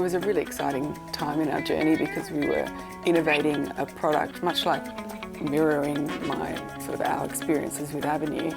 was a really exciting time in our journey because we were innovating a product, much like mirroring our experiences with Avenue.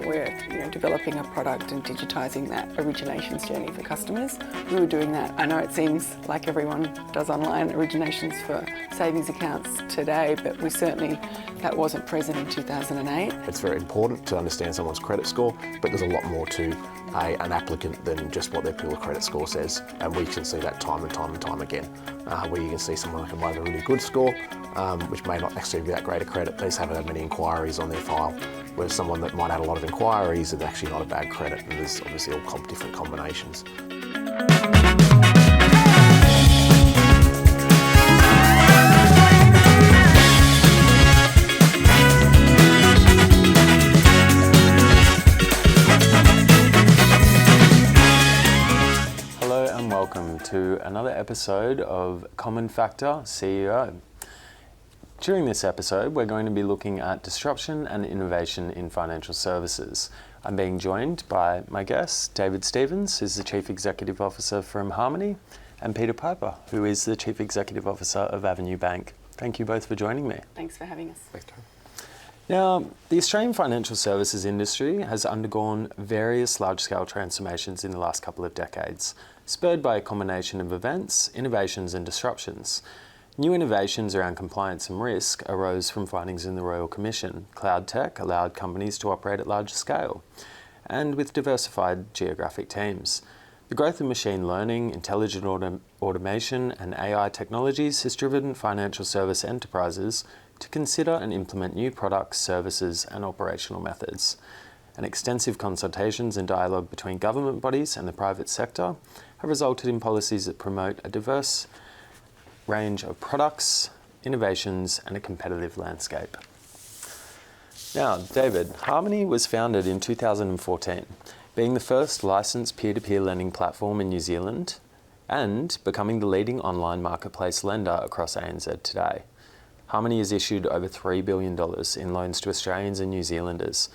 We're developing a product and digitising that originations journey for customers. We were doing that. I know it seems like everyone does online originations for savings accounts today, but that wasn't present in 2008. It's very important to understand someone's credit score, but there's a lot more to an applicant than just what their pool of credit score says, and we can see that time and time again, where you can see someone who might have a really good score, which may not actually be that great a credit, they just haven't had many inquiries on their file, whereas someone that might have a lot of inquiries is actually not a bad credit, and there's obviously all different combinations. Welcome to another episode of Common Factor CEO. During this episode, we're going to be looking at disruption and innovation in financial services. I'm being joined by my guest, David Stevens, who's the Chief Executive Officer from Harmoney, and Peita Piper, who is the Chief Executive Officer of Avenue Bank. Thank you both for joining me. Thanks for having us. Thanks, Tom. Now, the Australian financial services industry has undergone various large-scale transformations in the last couple of decades, spurred by a combination of events, innovations and disruptions. New innovations around compliance and risk arose from findings in the Royal Commission. Cloud tech allowed companies to operate at larger scale, and with diversified geographic teams. The growth of machine learning, intelligent automation and AI technologies has driven financial service enterprises to consider and implement new products, services and operational methods. And extensive consultations and dialogue between government bodies and the private sector have resulted in policies that promote a diverse range of products, innovations and a competitive landscape. Now, David, Harmoney was founded in 2014, being the first licensed peer-to-peer lending platform in New Zealand and becoming the leading online marketplace lender across ANZ today. Harmoney has issued over $3 billion in loans to Australians and New Zealanders.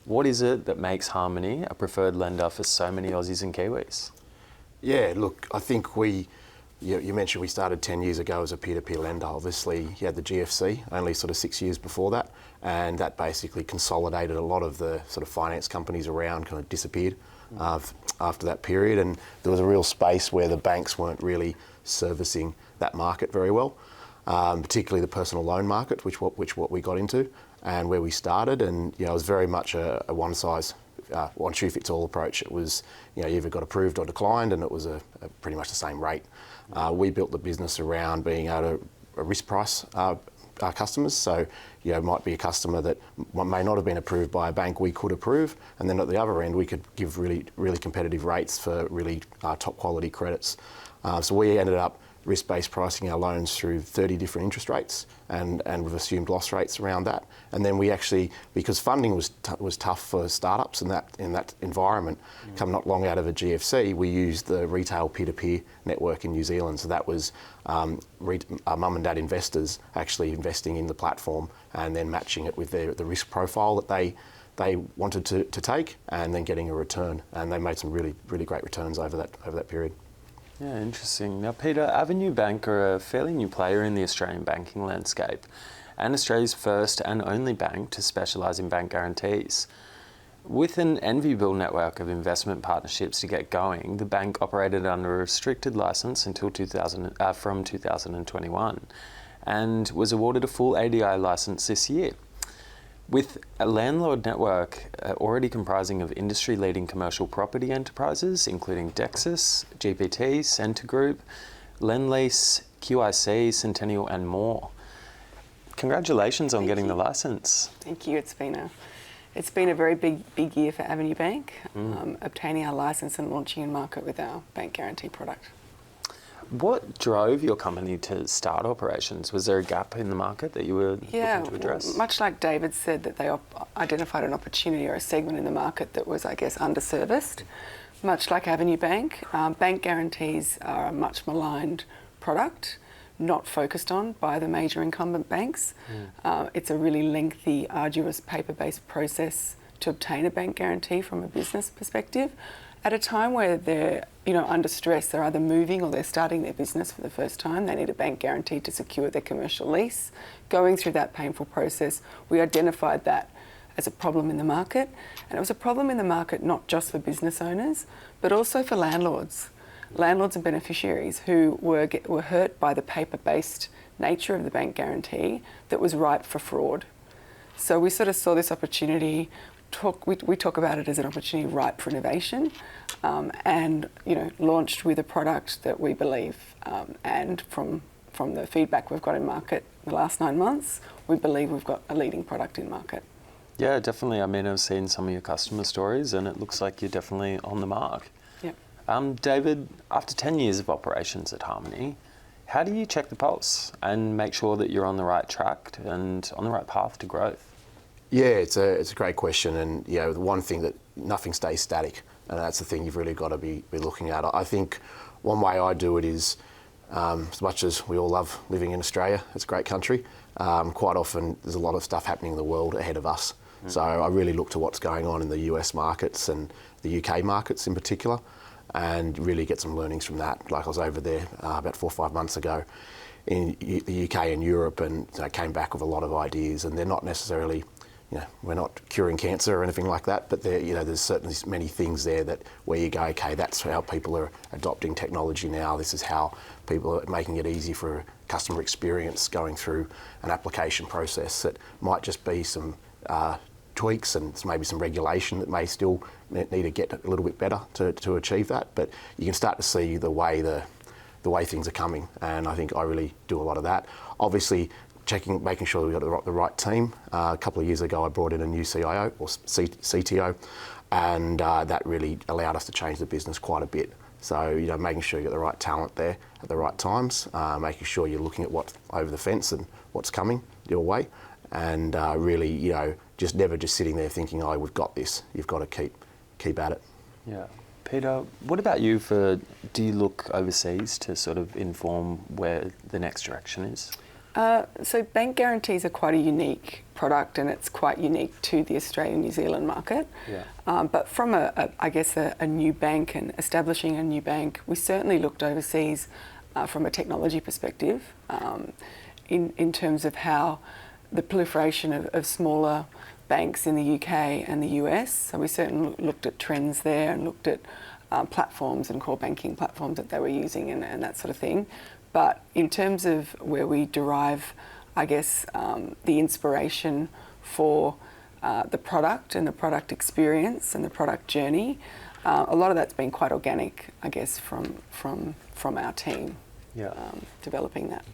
What is it that makes Harmoney a preferred lender for so many Aussies and Kiwis? Yeah, look, I think you mentioned we started 10 years ago as a peer-to-peer lender. Obviously, you had the GFC, only sort of 6 years before that, and that basically consolidated a lot of the sort of finance companies around, kind of disappeared after that period, and there was a real space where the banks weren't really servicing that market very well. Particularly the personal loan market, which what we got into and where we started, and it was very much a one shoe fits all approach. It was you either got approved or declined, and it was a pretty much the same rate. We built the business around being able to risk price our customers. So it might be a customer that may not have been approved by a bank we could approve, and then at the other end we could give really competitive rates for really top quality credits. So we ended up risk-based pricing our loans through 30 different interest rates, and we've assumed loss rates around that. And then we actually, because funding was tough for startups in that environment, come not long out of a GFC, we used the retail peer-to-peer network in New Zealand. So that was mum and dad investors actually investing in the platform and then matching it with the risk profile that they wanted to take, and then getting a return. And they made some really great returns over that period. Yeah, interesting. Now, Peita, Avenue Bank are a fairly new player in the Australian banking landscape and Australia's first and only bank to specialise in bank guarantees. With an enviable network of investment partnerships to get going, the bank operated under a restricted licence until from 2021 and was awarded a full ADI licence this year. With a landlord network already comprising of industry-leading commercial property enterprises, including Dexus, GPT, Scentre Group, Lendlease, QIC, Centennial and more. Congratulations on getting the licence. Thank you. It's been a very big year for Avenue Bank, obtaining our licence and launching in market with our bank guarantee product. What drove your company to start operations? Was there a gap in the market that you were looking to address? Much like David said, that they identified an opportunity or a segment in the market that was, I guess, underserviced. Much like Avenue Bank, bank guarantees are a much maligned product, not focused on by the major incumbent banks. It's a really lengthy, arduous, paper-based process to obtain a bank guarantee from a business perspective. at a time where they're under stress, they're either moving or they're starting their business for the first time, they need a bank guarantee to secure their commercial lease. Going through that painful process, we identified that as a problem in the market, and it was a problem in the market not just for business owners, but also for landlords and beneficiaries who were hurt by the paper-based nature of the bank guarantee that was ripe for fraud. So we sort of saw this opportunity. We talk about it as an opportunity ripe for innovation, and launched with a product that we believe, and from the feedback we've got in market the last 9 months, we believe we've got a leading product in market. Yeah, definitely. I mean, I've seen some of your customer stories, and it looks like you're definitely on the mark. Yep. David, after 10 years of operations at Harmoney, how do you check the pulse and make sure that you're on the right track and on the right path to growth? Yeah, it's a great question, and the one thing that nothing stays static, and that's the thing you've really got to be looking at. I think one way I do it is, as much as we all love living in Australia, it's a great country, quite often there's a lot of stuff happening in the world ahead of us. So I really look to what's going on in the US markets and the UK markets in particular, and really get some learnings from that. Like I was over there about 4 or 5 months ago in the UK and Europe, and came back with a lot of ideas, and they're not necessarily, we're not curing cancer or anything like that, but there's certainly many things there that where you go, okay, that's how people are adopting technology now. This is how people are making it easy for customer experience going through an application process that might just be some tweaks and maybe some regulation that may still need to get a little bit better to achieve that. But you can start to see the way things are coming, and I think I really do a lot of that. Obviously, making sure that we've got the right team. A couple of years ago, I brought in a new CIO or CTO, and that really allowed us to change the business quite a bit. So, making sure you get the right talent there at the right times, making sure you're looking at what's over the fence and what's coming your way, and really, just never just sitting there thinking, oh, we've got this. You've got to keep at it. Yeah. Peter, what about you? Do you look overseas to sort of inform where the next direction is? So bank guarantees are quite a unique product, and it's quite unique to the Australian-New Zealand market. Yeah. But from a new bank and establishing a new bank, we certainly looked overseas from a technology perspective, in terms of how the proliferation of smaller banks in the UK and the US. So we certainly looked at trends there and looked at platforms and core banking platforms that they were using and that sort of thing. But in terms of where we derive, I guess, the inspiration for the product and the product experience and the product journey, a lot of that's been quite organic, I guess, from our team. Yeah. Developing that.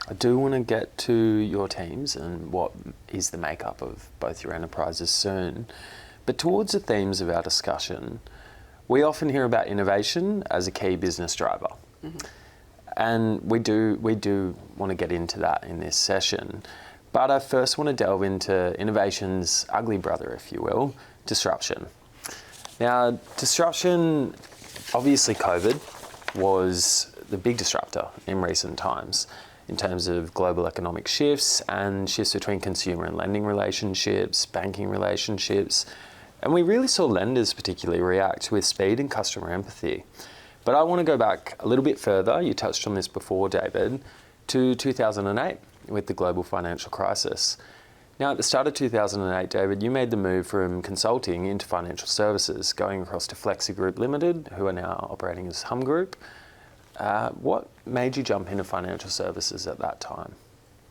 I do want to get to your teams and what is the makeup of both your enterprises soon. But towards the themes of our discussion, we often hear about innovation as a key business driver. Mm-hmm. And we do want to get into that in this session. But I first want to delve into innovation's ugly brother, if you will, disruption. Now, disruption, obviously COVID was the big disruptor in recent times in terms of global economic shifts and shifts between consumer and lending relationships, banking relationships. And we really saw lenders particularly react with speed and customer empathy. But I want to go back a little bit further, you touched on this before, David, to 2008 with the global financial crisis. Now, at the start of 2008, David, you made the move from consulting into financial services, going across to Flexi Group Limited, who are now operating as Hum Group. What made you jump into financial services at that time?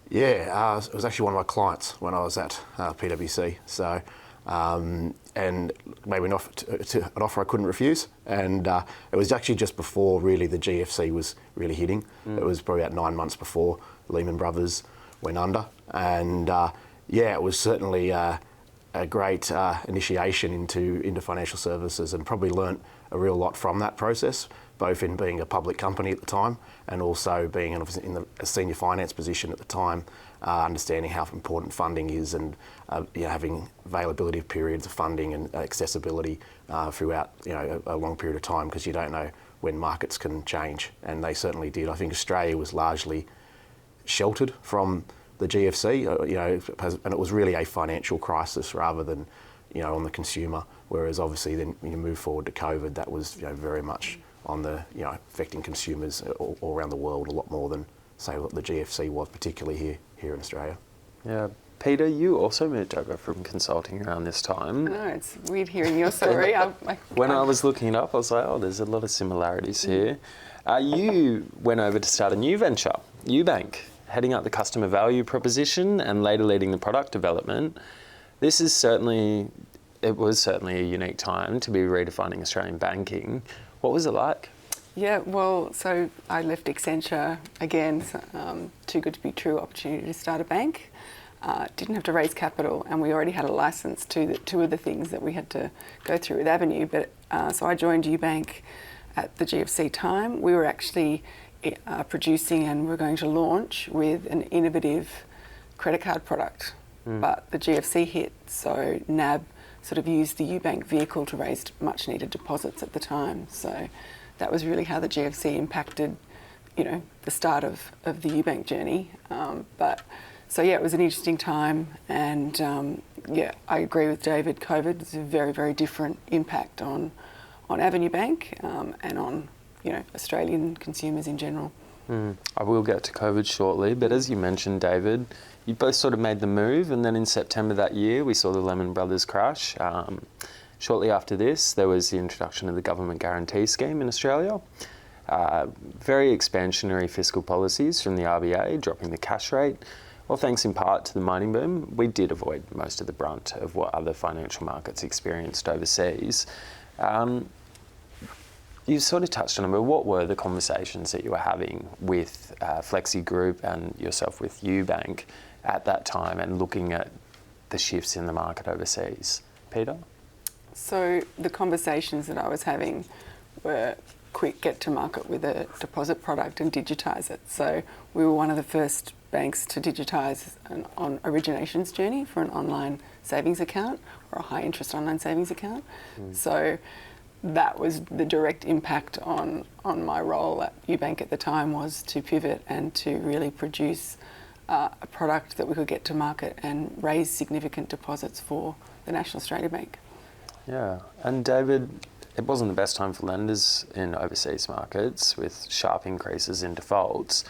Yeah, it was actually one of my clients when I was at PwC. So, and maybe an offer I couldn't refuse. And it was actually just before really the GFC was really hitting. It was probably about 9 months before Lehman Brothers went under. And yeah, it was certainly a great initiation into financial services, and probably learnt a real lot from that process, both in being a public company at the time and also being in a senior finance position at the time, understanding how important funding is, and having availability of periods of funding and accessibility throughout a long period of time, because you don't know when markets can change, and they certainly did. I think Australia was largely sheltered from the GFC, and it was really a financial crisis rather than on the consumer. Whereas obviously then when you move forward to COVID, that was very much on the affecting consumers all around the world a lot more than say what the GFC was, particularly here in Australia. Yeah. Peter, you also moved over from consulting around this time. I know, it's weird hearing your story. When I was looking it up, I was like, oh, there's a lot of similarities here. You went over to start a new venture, UBank, heading up the customer value proposition and later leading the product development. It was certainly a unique time to be redefining Australian banking. What was it like? Yeah, well, so I left Accenture again, too good to be true opportunity to start a bank. Didn't have to raise capital, and we already had a license to two of the things that we had to go through with Avenue. But so I joined UBank at the GFC time. We were actually producing and we're going to launch with an innovative credit card product. But the GFC hit, so NAB sort of used the UBank vehicle to raise much needed deposits at the time. So that was really how the GFC impacted, the start of the UBank journey. So yeah, it was an interesting time, and I agree with David. COVID was a very, very different impact on Avenue Bank and on Australian consumers in general. I will get to COVID shortly, but as you mentioned, David, you both sort of made the move, and then in September that year we saw the Lehman Brothers crash. Shortly after this, there was the introduction of the government guarantee scheme in Australia. Very expansionary fiscal policies from the RBA, dropping the cash rate. Well, thanks in part to the mining boom, we did avoid most of the brunt of what other financial markets experienced overseas. You sort of touched on it, but what were the conversations that you were having with Flexi Group and yourself with UBank at that time and looking at the shifts in the market overseas? Peter? So the conversations that I was having were quick get to market with a deposit product and digitise it. So we were one of the first banks to digitise an originations journey for an online savings account or a high interest online savings account. So that was the direct impact on my role at UBank at the time, was to pivot and to really produce a product that we could get to market and raise significant deposits for the National Australia Bank. Yeah, and David, it wasn't the best time for lenders in overseas markets with sharp increases in defaults.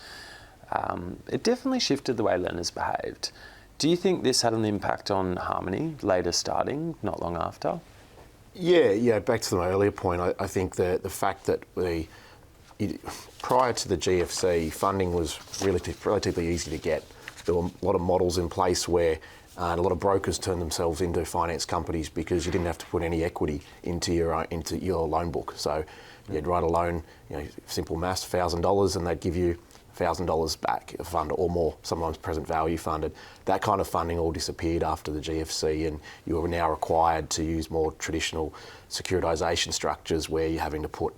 It definitely shifted the way lenders behaved. Do you think this had an impact on Harmoney later starting, not long after? Yeah. Back to my earlier point, I think the fact that prior to the GFC, funding was relatively easy to get. There were a lot of models in place where a lot of brokers turned themselves into finance companies because you didn't have to put any equity into your loan book. So you'd write a loan, simple maths, $1,000, and they'd give you $1,000 back a fund or more, sometimes present value funded. That kind of funding all disappeared after the GFC, and you are now required to use more traditional securitisation structures where you're having to put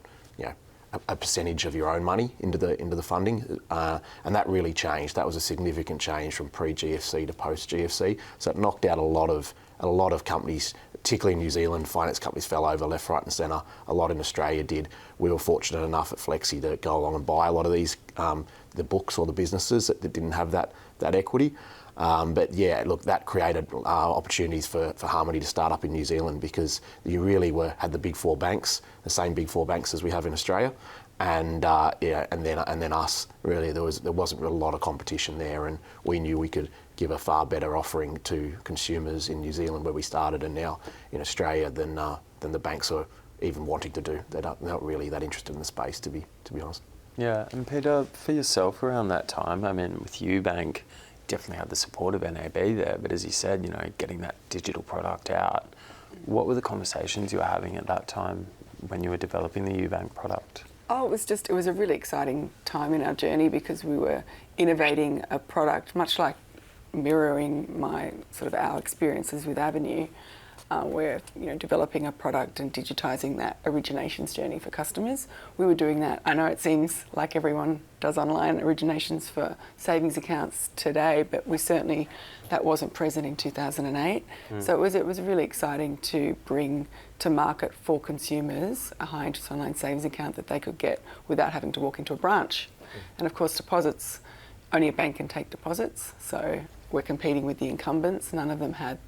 a percentage of your own money into the funding, and that really changed. That was a significant change from pre-GFC to post-GFC. So it knocked out a lot of companies, particularly in New Zealand. Finance companies fell over left, right, and centre. A lot in Australia did. We were fortunate enough at Flexi to go along and buy a lot of these, the books or the businesses that didn't have that equity. But yeah, look, that created opportunities for Harmoney to start up in New Zealand, because you really had the big four banks, the same big four banks as we have in Australia, and then us. Really, there wasn't a lot of competition there, and we knew we could give a far better offering to consumers in New Zealand where we started, and now in Australia than the banks are even wanting to do. They're not really that interested in the space, to be honest. Yeah, and Peter, for yourself around that time, I mean, with UBank, definitely had the support of NAB there, but as you said, getting that digital product out, what were the conversations you were having at that time when you were developing the UBank product? Oh, it was a really exciting time in our journey, because we were innovating a product, much like mirroring our experiences with Avenue. We're developing a product and digitising that originations journey for customers. We were doing that. I know it seems like everyone does online originations for savings accounts today, but that wasn't present in 2008. So it was really exciting to bring to market for consumers a high interest online savings account that they could get without having to walk into a branch. And of course, deposits, only a bank can take deposits. So we're competing with the incumbents. None of them had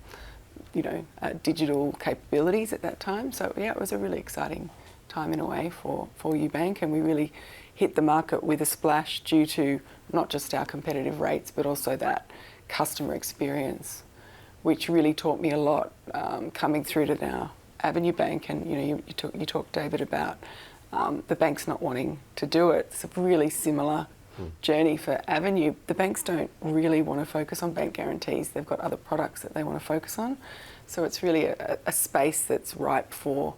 digital capabilities at that time. So yeah, it was a really exciting time in a way for UBank, and we really hit the market with a splash due to not just our competitive rates, but also that customer experience, which really taught me a lot coming through to now Avenue Bank. And you talked, David, about the banks not wanting to do it. It's a really similar journey for Avenue. The banks don't really want to focus on bank guarantees. They've got other products that they want to focus on. So it's really a space that's ripe for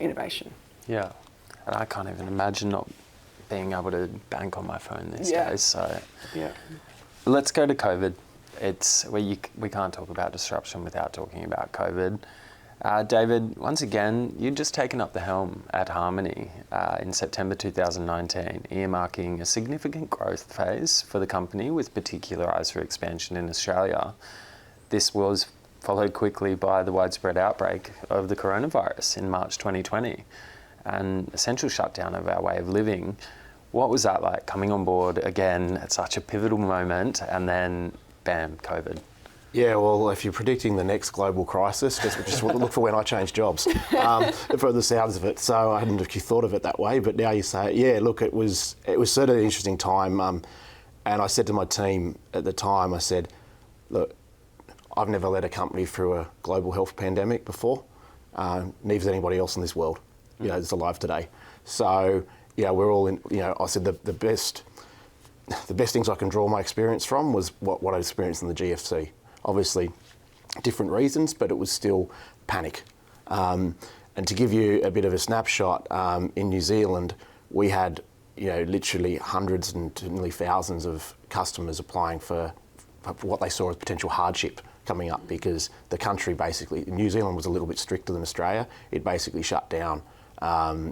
innovation. Yeah, and I can't even imagine not being able to bank on my phone these days. So yeah. Let's go to COVID. It's we can't talk about disruption without talking about COVID. David, once again, you'd just taken up the helm at Harmoney in September 2019, earmarking a significant growth phase for the company with particular eyes for expansion in Australia. This was followed quickly by the widespread outbreak of the coronavirus in March 2020, and essential shutdown of our way of living. What was that like, coming on board again at such a pivotal moment, and then bam, COVID? Yeah, well, if you're predicting the next global crisis, just look for when I change jobs, for the sounds of it. So I hadn't actually thought of it that way, but now you say it. Yeah, look, it was certainly an interesting time. And I said to my team at the time, I said, look, I've never led a company through a global health pandemic before, neither has anybody else in this world, that's alive today. So, we're all in, I said the best things I can draw my experience from was what I experienced in the GFC. Obviously, different reasons, but it was still panic. And to give you a bit of a snapshot, in New Zealand, we had, literally hundreds and nearly thousands of customers applying for what they saw as potential hardship coming up, because the country basically, New Zealand was a little bit stricter than Australia. It basically shut down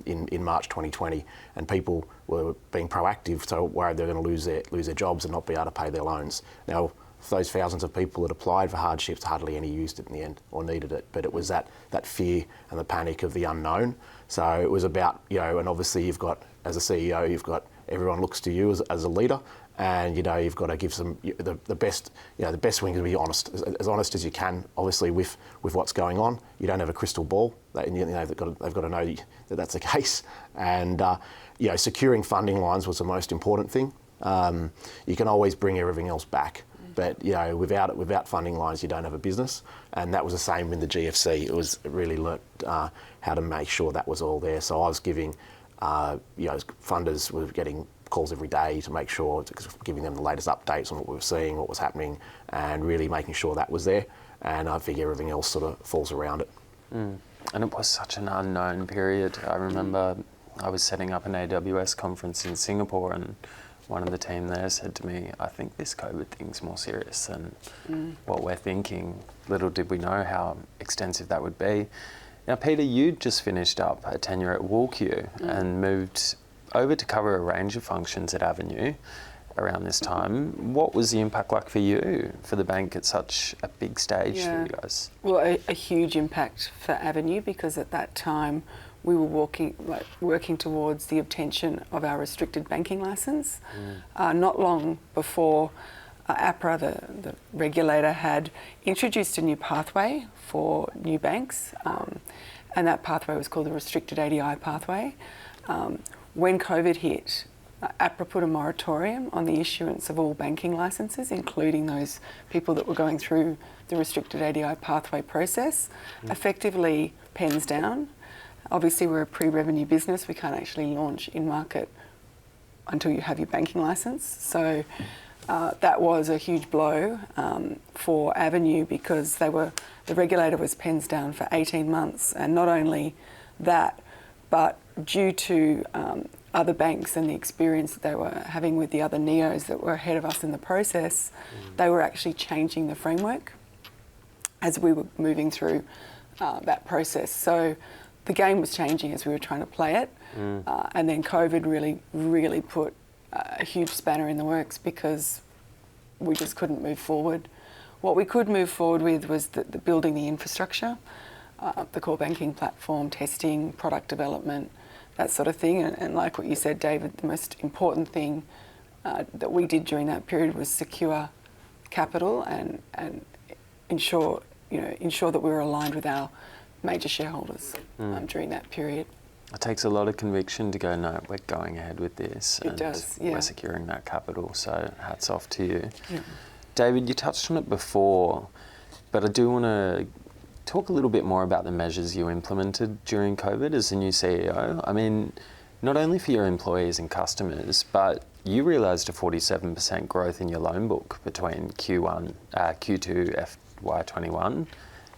in March 2020, and people were being proactive, so worried they were going to lose their jobs and not be able to pay their loans. Now, those thousands of people that applied for hardships, hardly any used it in the end or needed it, but it was that fear and the panic of the unknown. So it was about, and obviously you've got, as a CEO, everyone looks to you as a leader, and you've got to give them the best. The best thing is to be honest, as honest as you can. Obviously, with what's going on, you don't have a crystal ball. They've got to know that that's the case. And securing funding lines was the most important thing. You can always bring everything else back, but without funding lines, you don't have a business. And that was the same in the GFC. It was really learnt how to make sure that was all there. So I was giving, funders were getting calls every day to make sure, giving them the latest updates on what we were seeing, what was happening, and really making sure that was there. And I think everything else sort of falls around it. And it was such an unknown period. I remember I was setting up an AWS conference in Singapore, and one of the team there said to me, I think this COVID thing's more serious than what we're thinking. Little did we know how extensive that would be. Now, Peita, you'd just finished up a tenure at WoolQ and moved over to cover a range of functions at Avenue around this time. What was the impact like for you, for the bank at such a big stage for you guys? Well, a huge impact for Avenue, because at that time we were working towards the obtention of our restricted banking licence. Not long before APRA, the regulator, had introduced a new pathway for new banks, and that pathway was called the Restricted ADI pathway. When COVID hit, APRA put a moratorium on the issuance of all banking licences, including those people that were going through the Restricted ADI pathway process. Effectively, pens down. Obviously, we're a pre-revenue business. We can't actually launch in market until you have your banking licence. So that was a huge blow for Avenue, because the regulator was pens down for 18 months. And not only that, but due to other banks and the experience that they were having with the other NEOs that were ahead of us in the process, they were actually changing the framework as we were moving through that process. So the game was changing as we were trying to play it. And then COVID really put a huge spanner in the works, because we just couldn't move forward. What we could move forward with was the building the infrastructure, the core banking platform, testing, product development, that sort of thing. And like what you said, David, the most important thing that we did during that period was secure capital and ensure ensure that we were aligned with our major shareholders during that period. It takes a lot of conviction to go, no, we're going ahead with this. It does, yeah. We're securing that capital, so hats off to you. Yeah. David, you touched on it before, but I do want to talk a little bit more about the measures you implemented during COVID as the new CEO. I mean, not only for your employees and customers, but you realised a 47% growth in your loan book between Q2 FY21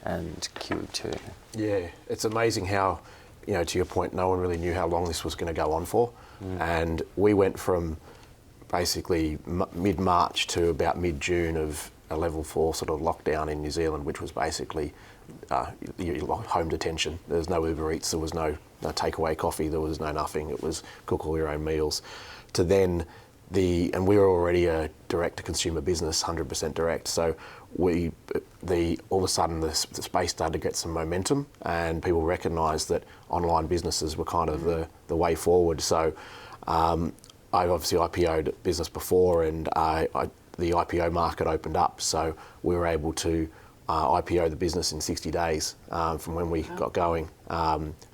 and Q2. Yeah, it's amazing how, to your point, no one really knew how long this was going to go on for. And we went from basically mid-March to about mid-June of a level 4 sort of lockdown in New Zealand, which was basically home detention. There was no Uber Eats, there was no takeaway coffee, there was no nothing. It was cook all your own meals. To then and we were already a direct-to-consumer business, 100% direct. So all of a sudden the space started to get some momentum, and people recognised that online businesses were kind of the way forward. So I obviously IPO'd a business before, and the IPO market opened up, so we were able to IPO the business in 60 days from when we got going.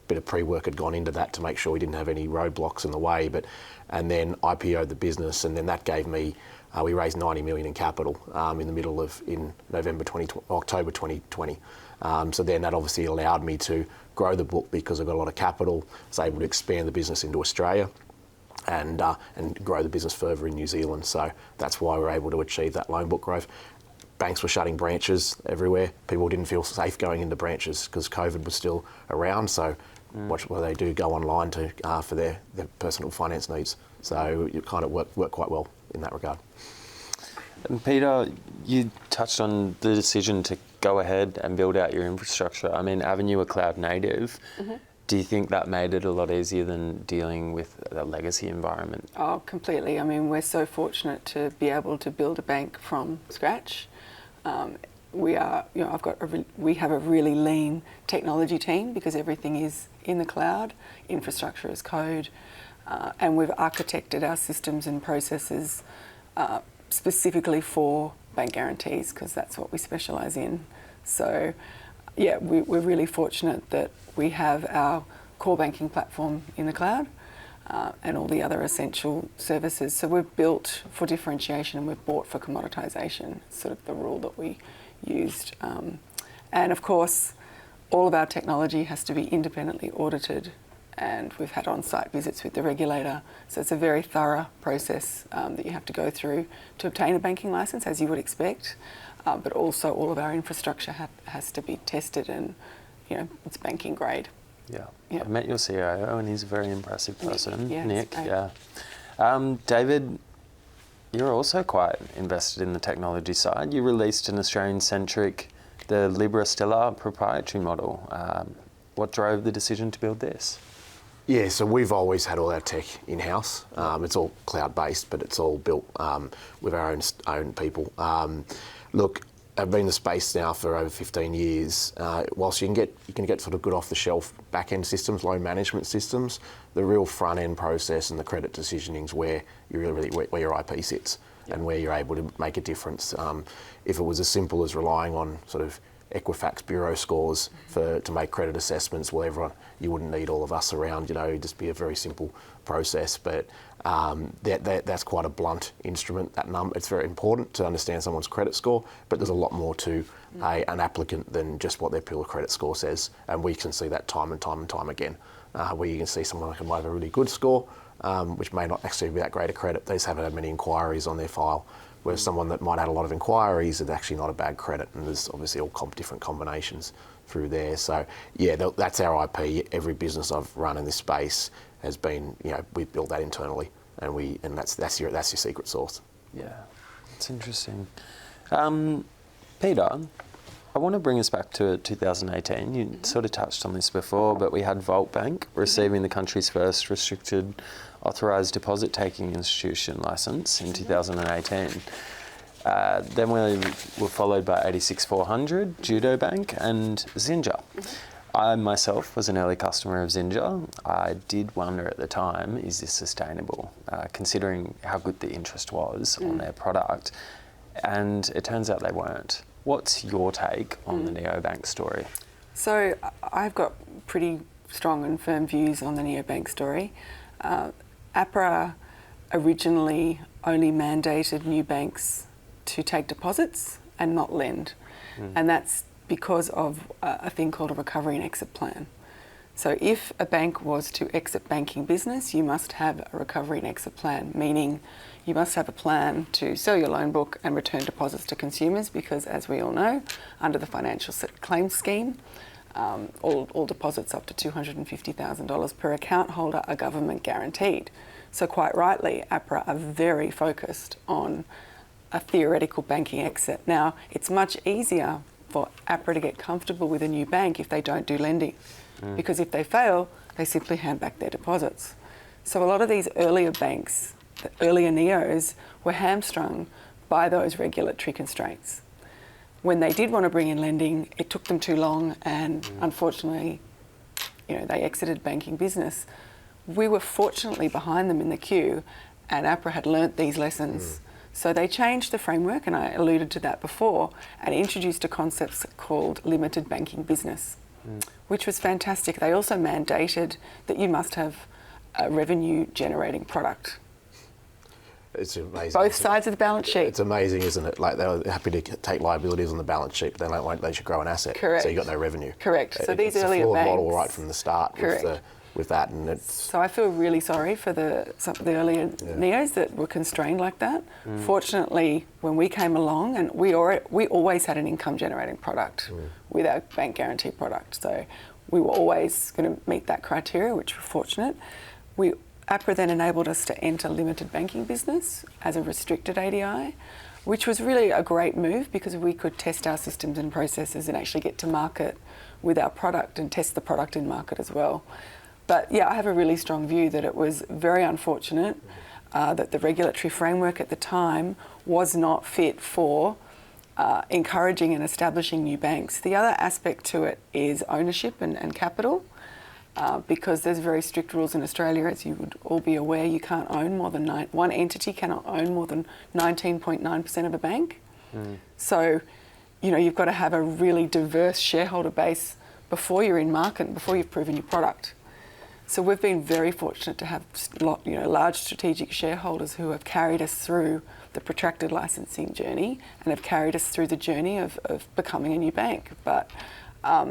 Bit of pre-work had gone into that to make sure we didn't have any roadblocks in the way, and then IPO'd the business, and then that gave me, we raised 90 million in capital in October 2020. So then that obviously allowed me to grow the book because I got a lot of capital. I was able to expand the business into Australia and grow the business further in New Zealand. So that's why we're able to achieve that loan book growth. Banks were shutting branches everywhere. People didn't feel safe going into branches because COVID was still around. So what do they do? Go online for their personal finance needs. So it kind of worked quite well in that regard. And Peter, you touched on the decision to go ahead and build out your infrastructure. I mean, Avenue are cloud native. Do you think that made it a lot easier than dealing with a legacy environment? Oh, completely. I mean, we're so fortunate to be able to build a bank from scratch. We have a really lean technology team because everything is in the cloud, infrastructure as code, and we've architected our systems and processes specifically for bank guarantees because that's what we specialise in. So, yeah, we're really fortunate that we have our core banking platform in the cloud and all the other essential services. So we've built for differentiation and we've bought for commoditisation, sort of the rule that we used. And of course, all of our technology has to be independently audited, and we've had on-site visits with the regulator. So it's a very thorough process that you have to go through to obtain a banking licence, as you would expect. But also all of our infrastructure has to be tested and, it's banking grade. Yeah. Yep. I've met your CIO and he's a very impressive person, Nick. Yeah. David, you're also quite invested in the technology side. You released an Australian-centric, the Libra Stellar proprietary model. What drove the decision to build this? Yeah, so we've always had all our tech in-house. It's all cloud-based, but it's all built with our own people. Look, I've been in the space now for over 15 years. Whilst you can get sort of good off-the-shelf back-end systems, loan management systems, the real front-end process and the credit decisioning is where your IP sits and where you're able to make a difference. If it was as simple as relying on sort of Equifax bureau scores to make credit assessments, well, you wouldn't need all of us around. It'd just be a very simple process. But that's quite a blunt instrument. It's very important to understand someone's credit score, but there's a lot more to an applicant than just what their Pillar credit score says. And we can see that time and time again, where you can see someone who might have a really good score, which may not actually be that great a credit. They just haven't had many inquiries on their file. Whereas someone that might have a lot of inquiries is actually not a bad credit, and there's obviously all different combinations through there. So yeah, that's our IP. Every business I've run in this space has been, we've built that internally, and that's your secret sauce. Yeah, it's interesting. Peter, I want to bring us back to 2018. You sort of touched on this before, but we had Vault Bank receiving the country's first restricted authorised deposit taking institution licence in 2018. Then we were followed by 86400, Judo Bank and Zinja. I myself was an early customer of Zinja. I did wonder at the time, is this sustainable, considering how good the interest was on their product? And it turns out they weren't. What's your take on the neobank story? So I've got pretty strong and firm views on the neobank story. APRA originally only mandated new banks to take deposits and not lend. And that's because of a thing called a recovery and exit plan. So if a bank was to exit banking business, you must have a recovery and exit plan, meaning you must have a plan to sell your loan book and return deposits to consumers because, as we all know, under the financial claims scheme, all deposits up to $250,000 per account holder are government guaranteed. So quite rightly, APRA are very focused on a theoretical banking exit. Now, it's much easier for APRA to get comfortable with a new bank if they don't do lending, because if they fail, they simply hand back their deposits. So a lot of these earlier banks, the earlier neos, were hamstrung by those regulatory constraints. When they did want to bring in lending, it took them too long, and unfortunately, they exited banking business. We were fortunately behind them in the queue, and APRA had learnt these lessons. So they changed the framework, and I alluded to that before, and introduced a concept called limited banking business, which was fantastic. They also mandated that you must have a revenue generating product. It's amazing. Both sides of the balance sheet. It's amazing, isn't it? Like, they were happy to take liabilities on the balance sheet, but they won't let you grow an asset. Correct. So you've got no revenue. Correct. So these it's earlier a flawed banks, model right from the start. Correct. With that, and it's... So I feel really sorry for some of the earlier neos that were constrained like that. Fortunately, when we came along, and we always had an income generating product with our bank guarantee product. So we were always going to meet that criteria, which we're fortunate. APRA then enabled us to enter limited banking business as a restricted ADI, which was really a great move because we could test our systems and processes and actually get to market with our product and test the product in market as well. But yeah, I have a really strong view that it was very unfortunate that the regulatory framework at the time was not fit for encouraging and establishing new banks. The other aspect to it is ownership and capital, because there's very strict rules in Australia, as you would all be aware. You can't own more than one entity cannot own more than 19.9% of a bank. So, you've got to have a really diverse shareholder base before you're in market and before you've proven your product. So we've been very fortunate to have large strategic shareholders who have carried us through the protracted licensing journey and have carried us through the journey of becoming a new bank. But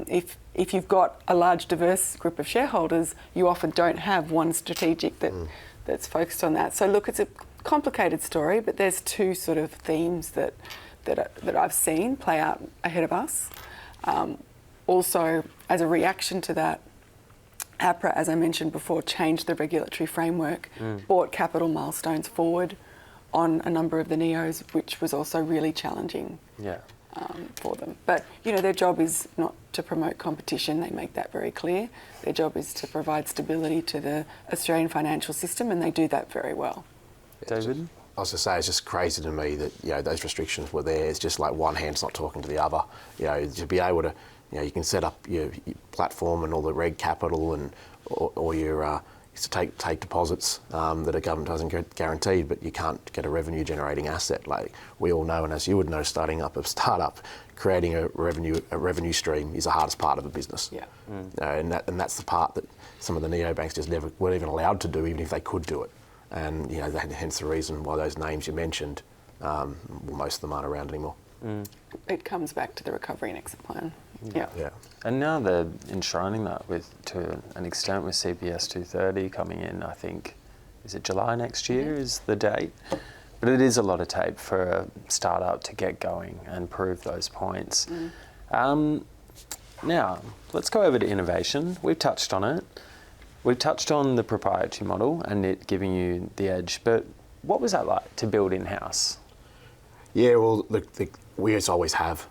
if you've got a large diverse group of shareholders, you often don't have one strategic that's focused on that. So look, it's a complicated story, but there's two sort of themes that I've seen play out ahead of us. Also, as a reaction to that, APRA, as I mentioned before, changed the regulatory framework, brought capital milestones forward on a number of the neos, which was also really challenging for them. But, their job is not to promote competition. They make that very clear. Their job is to provide stability to the Australian financial system, and they do that very well. David? I was to say, it's just crazy to me that, those restrictions were there. It's just like one hand's not talking to the other. To be able to... you can set up your platform and all the reg capital and or your to take deposits that a government doesn't guarantee, but you can't get a revenue generating asset. Like we all know, and as you would know, starting up a startup, creating a revenue stream is the hardest part of a business. Yeah. And that's the part that some of the neobanks just never weren't even allowed to do, even if they could do it. And hence the reason why those names you mentioned, most of them aren't around anymore. It comes back to the recovery and exit plan. Yeah. And now they're enshrining that to an extent with CPS 230 coming in, I think, is it July next year is the date? But it is a lot of tape for a startup to get going and prove those points. Now, let's go over to innovation. We've touched on it. We've touched on the proprietary model and it giving you the edge, but what was that like to build in-house? Yeah, well, we as always have.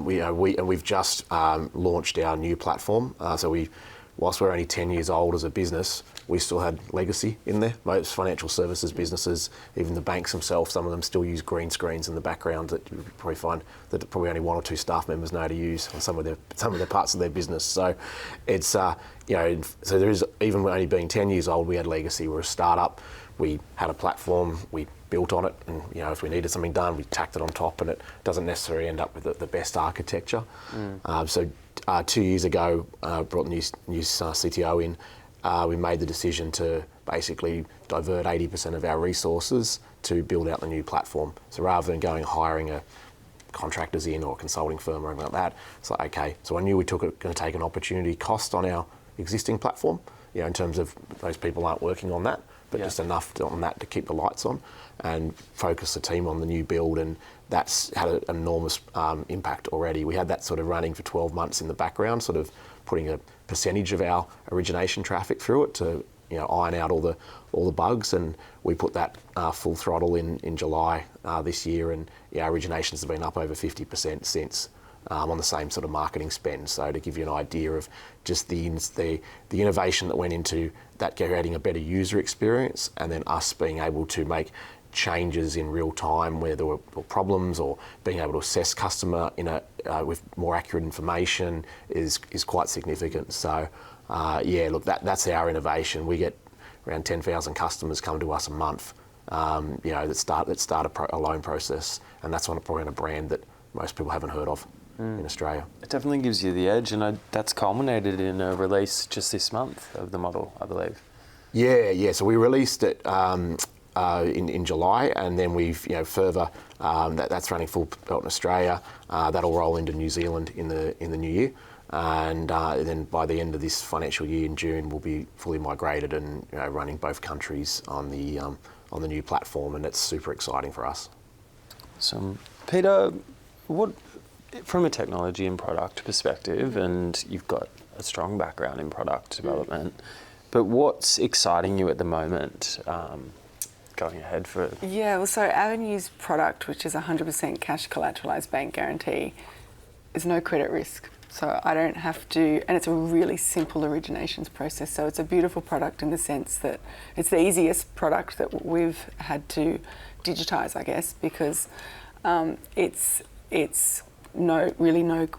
We've just launched our new platform. So we whilst we're only 10 years old as a business, we still had legacy in there. Most financial services businesses, even the banks themselves, some of them still use green screens in the background that you probably find that probably only 1 or 2 staff members know to use on some of their parts of their business. So it's so there is, even only being 10 years old, we had legacy. We're a startup. We had a platform. We built on it, and if we needed something done, we tacked it on top, and it doesn't necessarily end up with the best architecture. So 2 years ago, brought the new CTO in. We made the decision to basically divert 80% of our resources to build out the new platform. So rather than going hiring a contractors in or a consulting firm or anything like that, it's like, okay, so I knew we going to take an opportunity cost on our existing platform, in terms of those people aren't working on that, but just enough on that to keep the lights on and focus the team on the new build. And that's had an enormous impact already. We had that sort of running for 12 months in the background, sort of putting a percentage of our origination traffic through it to iron out all the bugs, and we put that full throttle in July this year, and our originations have been up over 50% since, on the same sort of marketing spend. So to give you an idea of just the innovation that went into that, creating a better user experience, and then us being able to make changes in real time where there were problems, or being able to assess customer with more accurate information is quite significant. So look, that's our innovation. We get around 10,000 customers come to us a month, that start a loan process, and that's probably on a brand that most people haven't heard of in Australia. It definitely gives you the edge, and that's culminated in a release just this month of the model, I believe. Yeah. So we released it in July, and then we've further that's running full belt in Australia. That'll roll into New Zealand in the new year, and then by the end of this financial year in June, we'll be fully migrated and running both countries on the new platform, and it's super exciting for us. So, Peter, from a technology and product perspective, and you've got a strong background in product development, but what's exciting you at the moment going ahead for it? Yeah, well, so Avenue's product, which is 100% cash collateralized bank guarantee, is no credit risk. So I don't have to, and it's a really simple originations process. So it's a beautiful product in the sense that it's the easiest product that we've had to digitize, I guess, because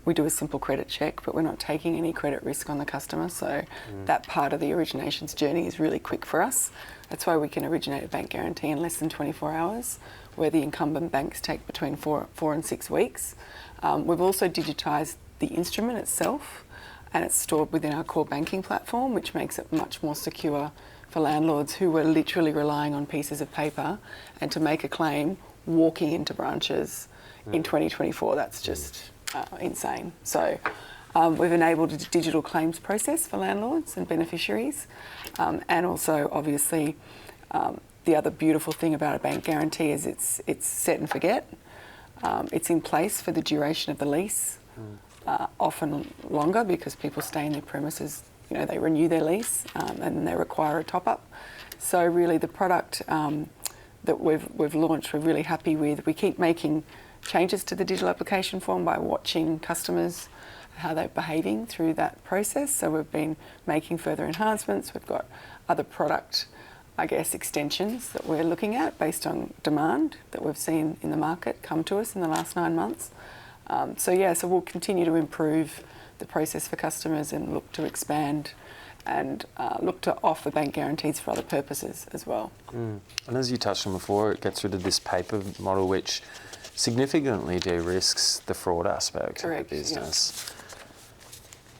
we do a simple credit check, but we're not taking any credit risk on the customer. So that part of the originations journey is really quick for us. That's why we can originate a bank guarantee in less than 24 hours, where the incumbent banks take between 4 and 6 weeks. We've also digitized the instrument itself, and it's stored within our core banking platform, which makes it much more secure for landlords who were literally relying on pieces of paper and to make a claim walking into branches in 2024. That's just insane. So we've enabled a digital claims process for landlords and beneficiaries, and also obviously the other beautiful thing about a bank guarantee is it's set and forget. It's in place for the duration of the lease, often longer because people stay in their premises. They renew their lease and then they require a top up. So really the product that we've launched, we're really happy with. We keep making changes to the digital application form by watching customers, how they're behaving through that process. So we've been making further enhancements. We've got other product, extensions that we're looking at based on demand that we've seen in the market come to us in the last 9 months. So we'll continue to improve the process for customers and look to expand and look to offer bank guarantees for other purposes as well. And as you touched on before, it gets rid of this paper model, which significantly de-risks the fraud aspect of the business.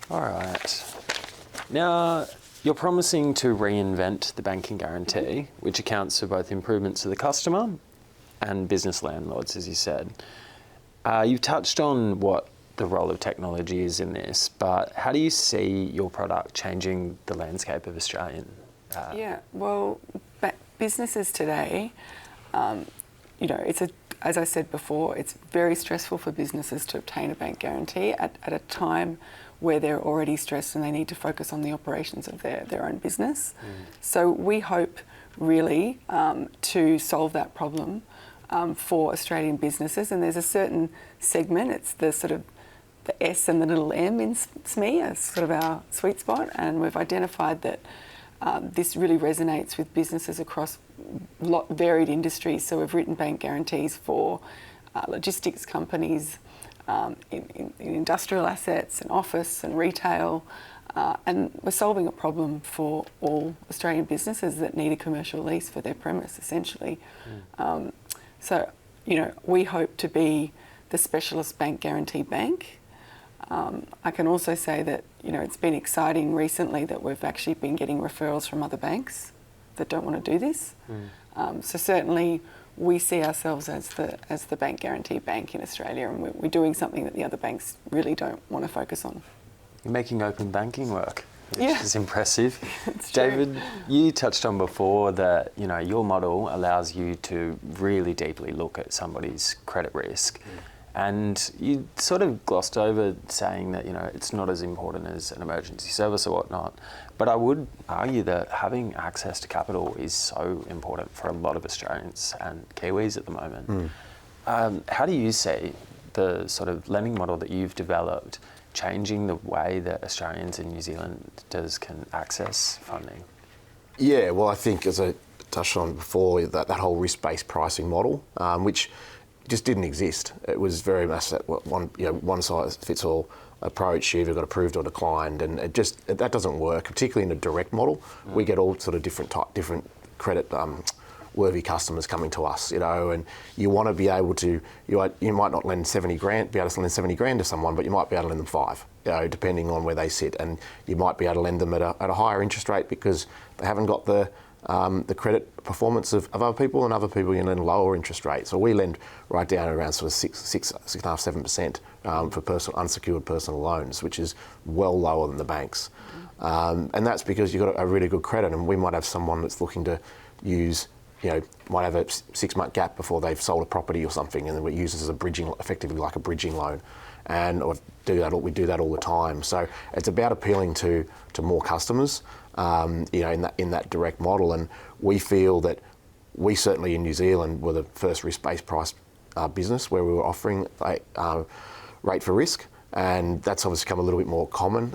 Yeah. All right. Now, you're promising to reinvent the banking guarantee, which accounts for both improvements to the customer and business landlords, as you said. You've touched on what the role of technology is in this, but how do you see your product changing the landscape of Australian? Businesses today, as I said before, it's very stressful for businesses to obtain a bank guarantee at a time where they're already stressed and they need to focus on the operations of their own business. So we hope really to solve that problem for Australian businesses, and there's a certain segment, it's the sort of the S and the little M in SME as sort of our sweet spot, and we've identified that this really resonates with businesses across varied industries. So we've written bank guarantees for logistics companies, in industrial assets and office and retail, and we're solving a problem for all Australian businesses that need a commercial lease for their premise, essentially. So, we hope to be the specialist bank guarantee bank. I can also say that, it's been exciting recently that we've actually been getting referrals from other banks that don't want to do this. So certainly we see ourselves as the bank guarantee bank in Australia, and we're doing something that the other banks really don't want to focus on. You're making open banking work, which Yeah. is impressive. It's true. David, you touched on before that, your model allows you to really deeply look at somebody's credit risk. And you sort of glossed over saying that, it's not as important as an emergency service or whatnot. But I would argue that having access to capital is so important for a lot of Australians and Kiwis at the moment. How do you see the sort of lending model that you've developed changing the way that Australians and New Zealanders can access funding? Yeah, well, I think, as I touched on before, that whole risk-based pricing model, which just didn't exist. It was very much that one size fits all approach. You either got approved or declined, and that doesn't work, particularly in a direct model. We get all sort of different credit worthy customers coming to us, and you want to be able to, you might not lend 70 grand, be able to lend 70 grand to someone, but you might be able to lend them 5, depending on where they sit, and you might be able to lend them at a higher interest rate because they haven't got the credit performance of other people, and other people you lend lower interest rates. So we lend right down around sort of 6.5%, 7% for unsecured personal loans, which is well lower than the banks. And that's because you've got a really good credit, and we might have someone that's looking to use, might have a 6-month gap before they've sold a property or something, and then we use it as effectively like a bridging loan. We do that all the time. So it's about appealing to more customers, in that direct model. And we feel that we certainly in New Zealand were the first risk-based price business where we were offering a rate for risk, and that's obviously become a little bit more common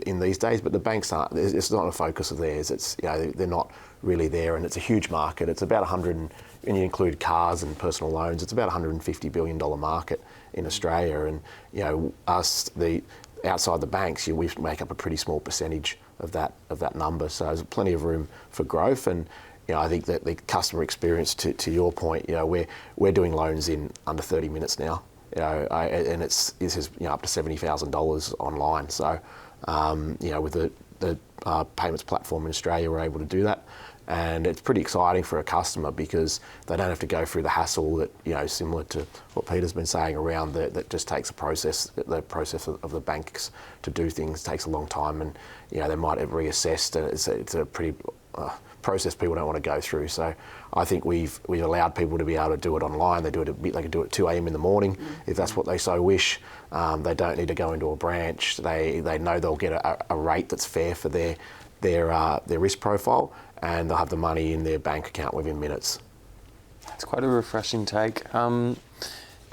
in these days. But the banks aren't. It's not a focus of theirs. It's they're not really there, and it's a huge market. It's about and you include cars and personal loans, it's about $150 billion market in Australia, and outside the banks, we make up a pretty small percentage of that number. So there's plenty of room for growth, and I think that the customer experience, to your point, we're doing loans in under 30 minutes now, and this is up to $70,000 online. So with the payments platform in Australia, we're able to do that. And it's pretty exciting for a customer because they don't have to go through the hassle that, similar to what Peter's been saying around that just takes the process of the banks to do things takes a long time, and, they might have reassessed, and it's a pretty process people don't want to go through. So I think we've allowed people to be able to do it online. They can do it at 2 a.m. in the morning if that's what they so wish. They don't need to go into a branch. They know they'll get a rate that's fair for their risk profile, and they'll have the money in their bank account within minutes. It's quite a refreshing take.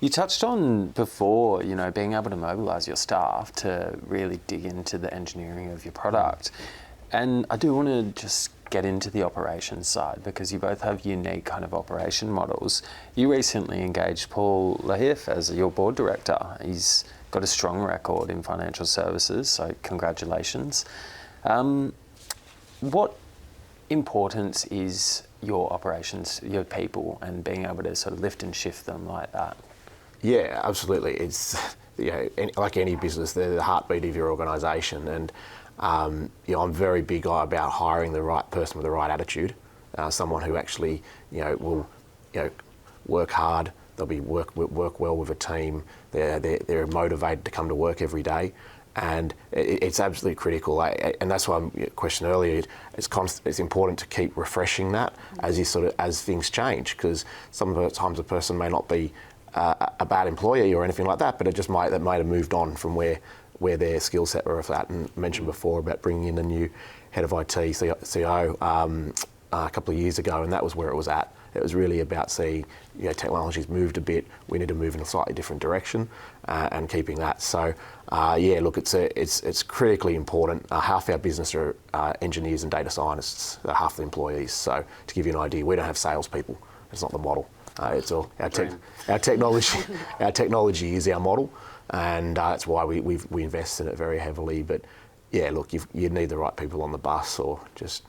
You touched on before, being able to mobilise your staff to really dig into the engineering of your product. And I do want to just get into the operations side, because you both have unique kind of operation models. You recently engaged Paul Lahif as your board director. He's got a strong record in financial services, so congratulations. What importance is your operations, your people, and being able to sort of lift and shift them like that? Yeah, absolutely. It's like any business, they're the heartbeat of your organisation, and I'm very big about hiring the right person with the right attitude, someone who actually will work hard. They'll work well with a team. They're motivated to come to work every day. And it's absolutely critical, and that's why I questioned earlier. It's important to keep refreshing that as things change, because sometimes a person may not be a bad employee or anything like that, but it might have moved on from where their skill set were of that. And I mentioned before about bringing in a new head of IT, CO. a couple of years ago, and that was where it was at. It was really about seeing, technology's moved a bit. We need to move in a slightly different direction, and keeping that. So, look, it's critically important. Half our business are engineers and data scientists. Half the employees. So, to give you an idea, we don't have salespeople. It's not the model. It's all our technology. Our technology is our model, and that's why we invest in it very heavily. But yeah, look, you need the right people on the bus, or just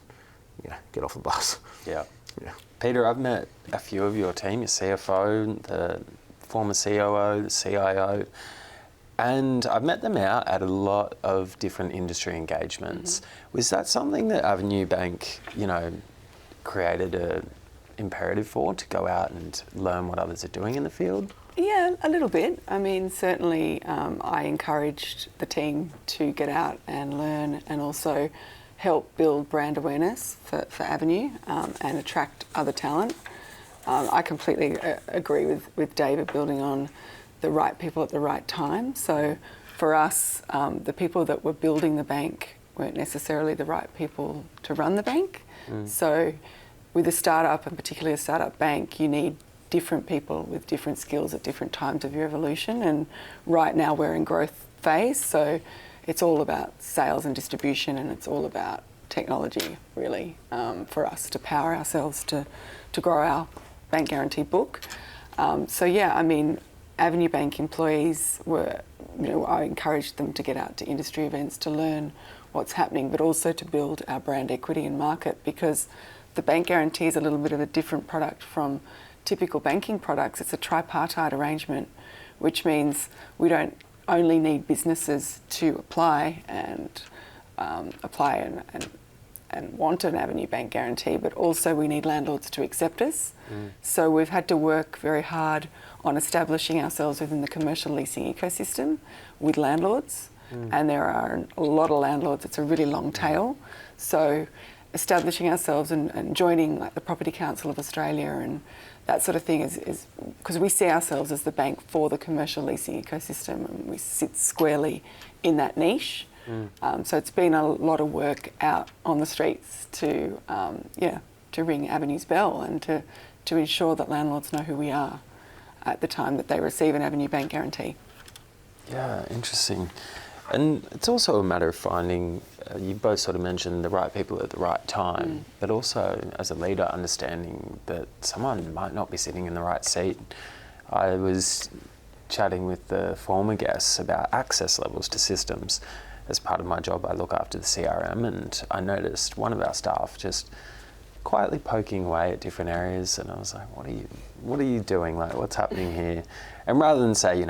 get off the bus. Yeah. Yeah. Peter, I've met a few of your team, your CFO, the former COO, the CIO, and I've met them out at a lot of different industry engagements. Was that something that Avenue Bank, created an imperative for, to go out and learn what others are doing in the field? Yeah, a little bit. I mean, certainly I encouraged the team to get out and learn, and also help build brand awareness for Avenue, and attract other talent. I completely agree with David, building on the right people at the right time. So for us, the people that were building the bank weren't necessarily the right people to run the bank. So with a startup, and particularly a startup bank, you need different people with different skills at different times of your evolution. And right now we're in growth phase, so it's all about sales and distribution, and it's all about technology, really, for us to power ourselves to grow our bank guarantee book. Avenue Bank employees were, I encouraged them to get out to industry events to learn what's happening, but also to build our brand equity in market, because the bank guarantee is a little bit of a different product from typical banking products. It's a tripartite arrangement, which means we don't only need businesses to apply and want an Avenue Bank guarantee, but also we need landlords to accept us. So we've had to work very hard on establishing ourselves within the commercial leasing ecosystem with landlords, and there are a lot of landlords. It's a really long tail. So establishing ourselves and joining like the Property Council of Australia and that sort of thing is because we see ourselves as the bank for the commercial leasing ecosystem, and we sit squarely in that niche. So it's been a lot of work out on the streets to ring Avenue's bell, and to ensure that landlords know who we are at the time that they receive an Avenue Bank guarantee. Yeah, interesting. And it's also a matter of finding, you both sort of mentioned the right people at the right time, but also as a leader understanding that someone might not be sitting in the right seat. I was chatting with the former guests about access levels to systems. As part of my job, I look after the CRM, and I noticed one of our staff just quietly poking away at different areas, and I was like, what are you doing? Like, what's happening here? And rather than say,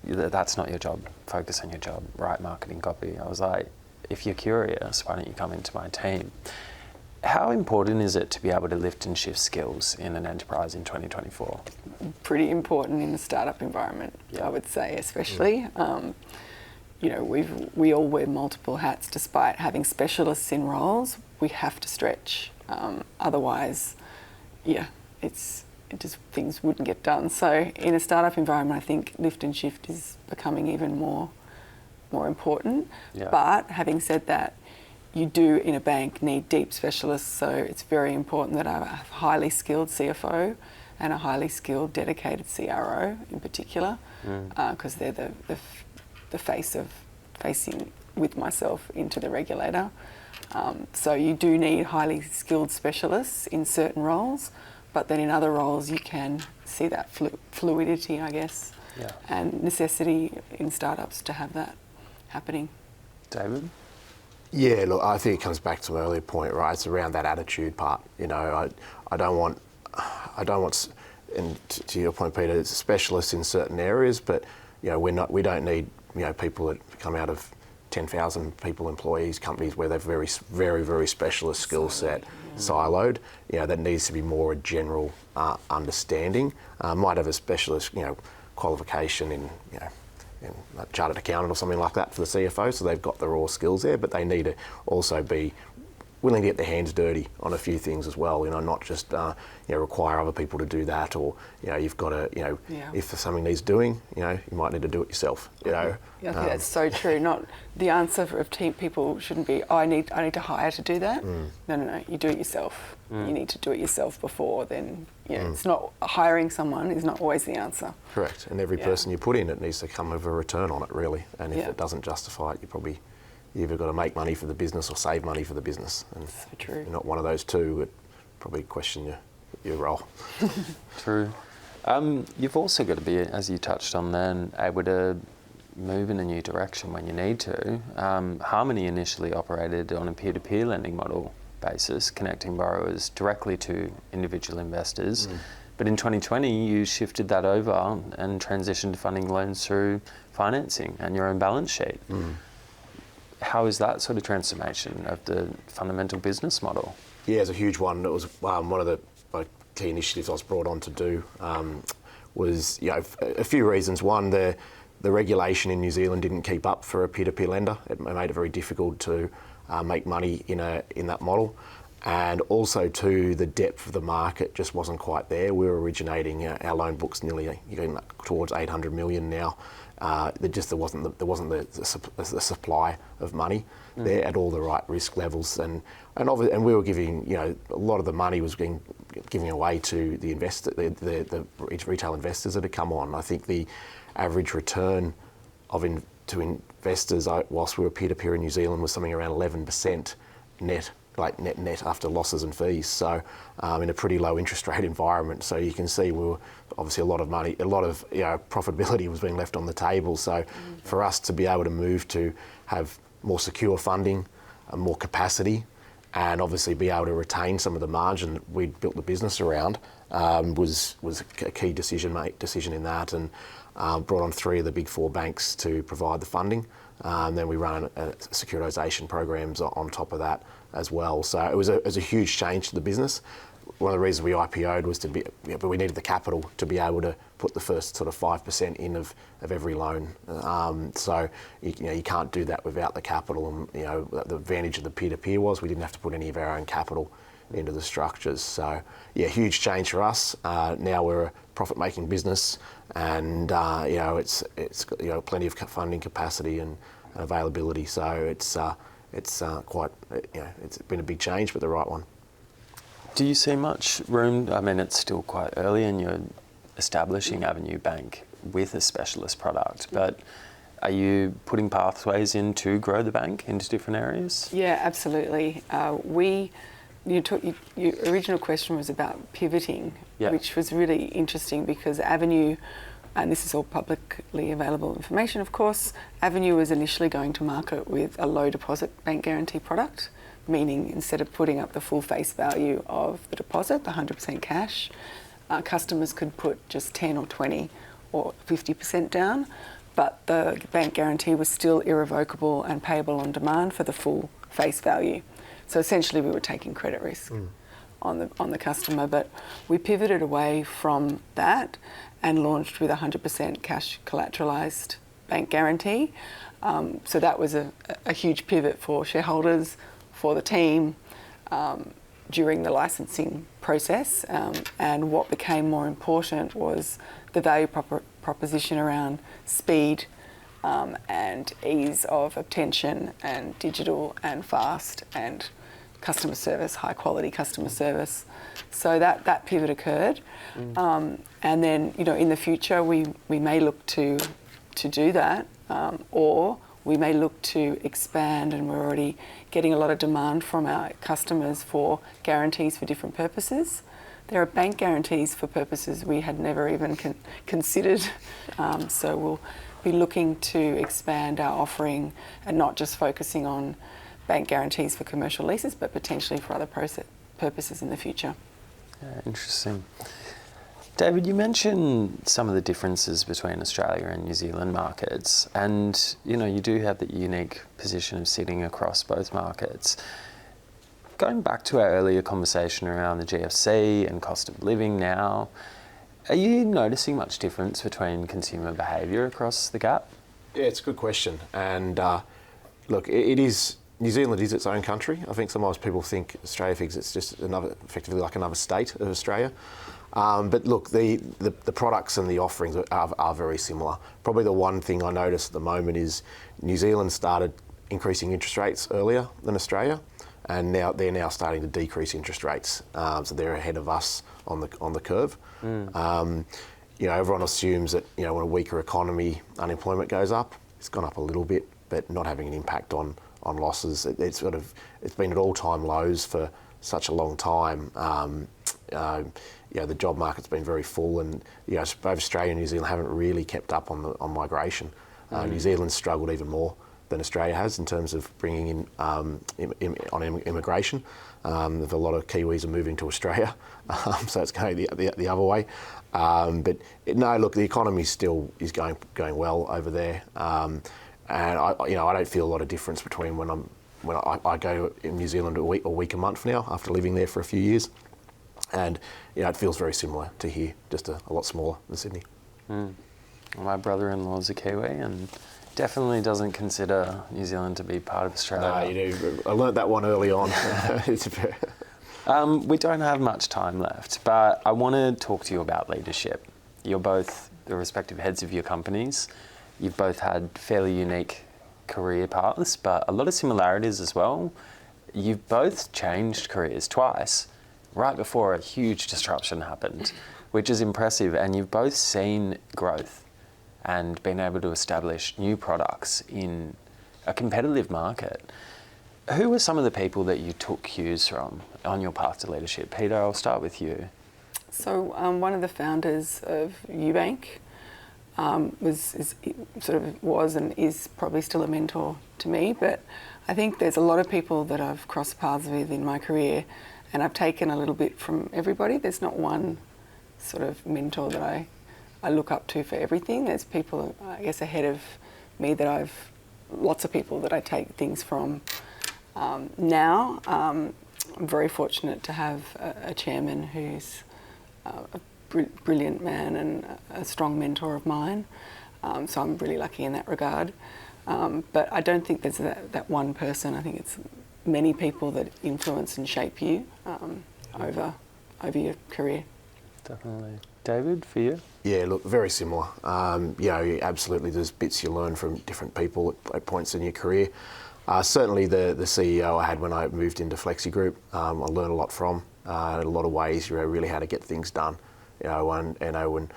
that's not your job, focus on your job, write marketing copy, I was like, if you're curious, why don't you come into my team? How important is it to be able to lift and shift skills in an enterprise in 2024? Pretty important in the startup environment, I would say, especially. We all wear multiple hats. Despite having specialists in roles, we have to stretch. Otherwise, things wouldn't get done. So in a startup environment, I think lift and shift is becoming even more important. Yeah. But having said that, you do in a bank need deep specialists. So it's very important that I have a highly skilled CFO and a highly skilled, dedicated CRO in particular, because they're the face of facing with myself into the regulator. So you do need highly skilled specialists in certain roles, but then in other roles you can see that fluidity, I guess, and necessity in startups to have that happening. David? Yeah, look, I think it comes back to my earlier point, right? It's around that attitude part. I don't want, and to your point, Peter, it's specialists in certain areas, but we don't need people that come out of 10,000 people, employees, companies where they're very, very, very specialist skill set, siloed. That needs to be more a general understanding. Might have a specialist, qualification in a chartered accountant or something like that for the CFO, so they've got the raw skills there, but they need to also be willing to get their hands dirty on a few things as well, not just require other people to do that, or you've got to if something needs doing, you might need to do it yourself. Yeah, I think that's so true. Not the answer of team people shouldn't be, I need to hire to do that. No, you do it yourself. You need to do it yourself before then. It's not hiring someone is not always the answer. Correct, and every person you put in, it needs to come with a return on it, really. And if it doesn't justify it, you've either got to make money for the business or save money for the business. And so true. You're not one of those two, it probably question your role. True. You've also got to be, as you touched on then, able to move in a new direction when you need to. Harmoney initially operated on a peer-to-peer lending model basis, connecting borrowers directly to individual investors. But in 2020, you shifted that over and transitioned to funding loans through financing and your own balance sheet. How is that sort of transformation of the fundamental business model? Yeah, it's a huge one. It was one of the key initiatives I was brought on to do. Was a few reasons. One, the regulation in New Zealand didn't keep up for a peer-to-peer lender. It made it very difficult to make money in that model, and also too, the depth of the market just wasn't quite there. We were originating our loan books nearly towards 800 million now. There wasn't the supply of money there at all the right risk levels, and we were giving a lot of the money was being giving away to the retail investors that had come on. I think the average return to investors whilst we were peer-to-peer in New Zealand was something around 11% net after losses and fees. So in a pretty low interest rate environment. So you can see we were obviously a lot of profitability was being left on the table. So for us to be able to move to have more secure funding, more capacity, and obviously be able to retain some of the margin that we'd built the business around was a key decision in that, and brought on 3 of the big 4 banks to provide the funding. Then we run securitisation programs on top of that as well. So it was a huge change to the business. One of the reasons we IPO'd was but we needed the capital to be able to put the first sort of 5% in of every loan. So you can't do that without the capital. And the advantage of the peer-to-peer was we didn't have to put any of our own capital into the structures. So huge change for us. Now we're a profit-making business, and it's got plenty of funding capacity and availability. So it's quite it's been a big change, but the right one. Do you see much room? I mean, it's still quite early and you're establishing Avenue Bank with a specialist product, but are you putting pathways in to grow the bank into different areas? Yeah, absolutely. Your original question was about pivoting, which was really interesting because Avenue, and this is all publicly available information, of course, Avenue was initially going to market with a low deposit bank guarantee product, meaning instead of putting up the full face value of the deposit, the 100% cash, customers could put just 10 or 20 or 50% down, but the bank guarantee was still irrevocable and payable on demand for the full face value. So essentially we were taking credit risk on the customer, but we pivoted away from that and launched with 100% cash collateralized bank guarantee. So that was a huge pivot for shareholders, for the team during the licensing process. And what became more important was the value proposition around speed and ease of obtention and digital and fast and customer service, high quality customer service. So that pivot occurred. And then, in the future, we may look to do that, or we may look to expand, and we're already getting a lot of demand from our customers for guarantees for different purposes. There are bank guarantees for purposes we had never even considered. So we'll be looking to expand our offering and not just focusing on bank guarantees for commercial leases, but potentially for other purposes in the future. Yeah, interesting. David, you mentioned some of the differences between Australia and New Zealand markets, and you do have the unique position of sitting across both markets. Going back to our earlier conversation around the GFC and cost of living now, are you noticing much difference between consumer behaviour across the gap? Yeah, it's a good question, and look, it is New Zealand is its own country. I think sometimes people think Australia thinks it's just effectively like another state of Australia. But look, the products and the offerings are very similar. Probably the one thing I notice at the moment is New Zealand started increasing interest rates earlier than Australia, and now they're starting to decrease interest rates. So they're ahead of us on the curve. Everyone assumes that when a weaker economy, unemployment goes up. It's gone up a little bit, but not having an impact on losses. It's been at all-time lows for such a long time. The job market's been very full, and both Australia and New Zealand haven't really kept up on migration. New Zealand's struggled even more than Australia has in terms of bringing in on immigration. There's a lot of Kiwis are moving to Australia, so it's going the other way. Look, the economy still is going well over there, and I don't feel a lot of difference between when I go in New Zealand a week a month now after living there for a few years, and it feels very similar to here, just a lot smaller than Sydney. Well, my brother-in-law's a Kiwi and definitely doesn't consider New Zealand to be part of Australia. No, you do. I learnt that one early on. We don't have much time left, but I want to talk to you about leadership. You're both the respective heads of your companies. You've both had fairly unique career paths, but a lot of similarities as well. You've both changed careers twice, right before a huge disruption happened, which is impressive, and you've both seen growth and been able to establish new products in a competitive market. Who were some of the people that you took cues from on your path to leadership? Peita, I'll start with you. So one of the founders of Eubank was and is probably still a mentor to me, but I think there's a lot of people that I've crossed paths with in my career, and I've taken a little bit from everybody. There's not one sort of mentor that I look up to for everything. There's people, I guess, ahead of me that lots of people that I take things from. Now, I'm very fortunate to have a chairman who's a brilliant man and a strong mentor of mine. So I'm really lucky in that regard. But I don't think there's that one person. I think it's many people that influence and shape you over your career. Definitely. David, for you? Yeah, look, very similar. Absolutely, there's bits you learn from different people at points in your career. Certainly the CEO I had when I moved into Flexi Group, I learned a lot from, in a lot of ways, really how to get things done. When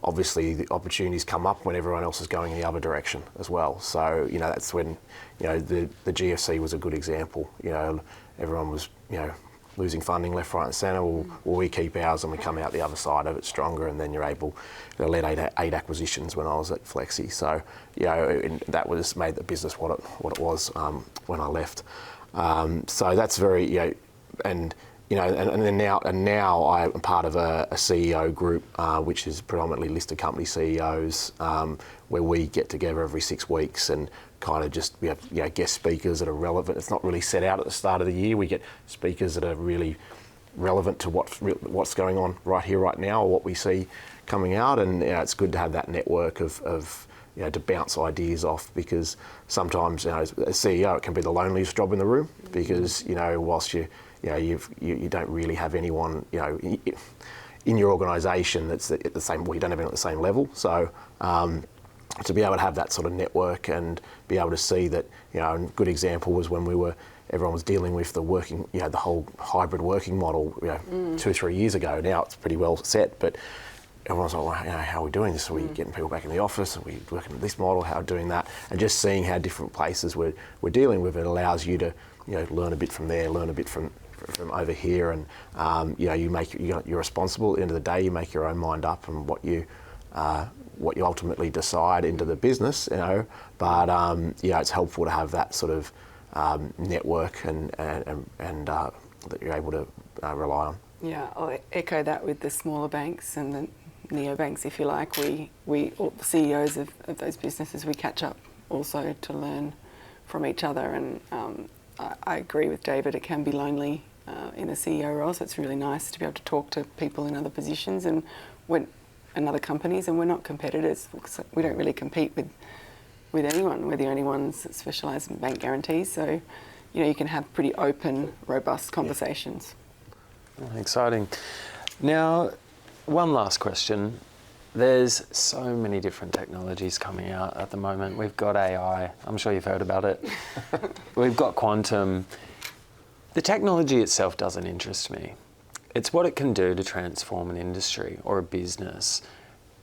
obviously the opportunities come up when everyone else is going in the other direction as well. So, that's when, the GFC was a good example. Everyone was, losing funding left, right and centre. Well, we keep ours and we come out the other side of it stronger, and then you're able to lead eight acquisitions when I was at Flexi. So, that made the business what it was when I left. So that's very, and now I'm part of a CEO group, which is predominantly listed company CEOs, where we get together every 6 weeks and kind of just we have guest speakers that are relevant. It's not really set out at the start of the year. We get speakers that are really relevant to what's going on right here, right now, or what we see coming out, and it's good to have that network of to bounce ideas off, because sometimes as a CEO it can be the loneliest job in the room, because whilst you don't really have anyone in your organisation that's at the same. Well, you don't have anyone at the same level, so. To be able to have that sort of network and be able to see that, a good example was when everyone was dealing with the working, the whole hybrid working model, 2-3 years ago. Now it's pretty well set, but everyone's like, well, how are we doing this? Are we getting people back in the office? Are we working with this model? How are we doing that? And just seeing how different places we're dealing with it allows you to, learn a bit from there, learn a bit from over here, and you're responsible. At the end of the day, you make your own mind up and what you ultimately decide into the business, but it's helpful to have that sort of network and that you're able to rely on. Yeah, I'll echo that with the smaller banks and the neobanks, if you like. We all the CEOs of those businesses, we catch up also to learn from each other, and I agree with David, it can be lonely in a CEO role, so it's really nice to be able to talk to people in other positions and other companies, and we're not competitors. We don't really compete with anyone. We're the only ones that specialise in bank guarantees, so you can have pretty open, robust conversations. Oh, exciting. Now, one last question. There's so many different technologies coming out at the moment. We've got AI. I'm sure you've heard about it. We've got quantum. The technology itself doesn't interest me. It's what it can do to transform an industry or a business.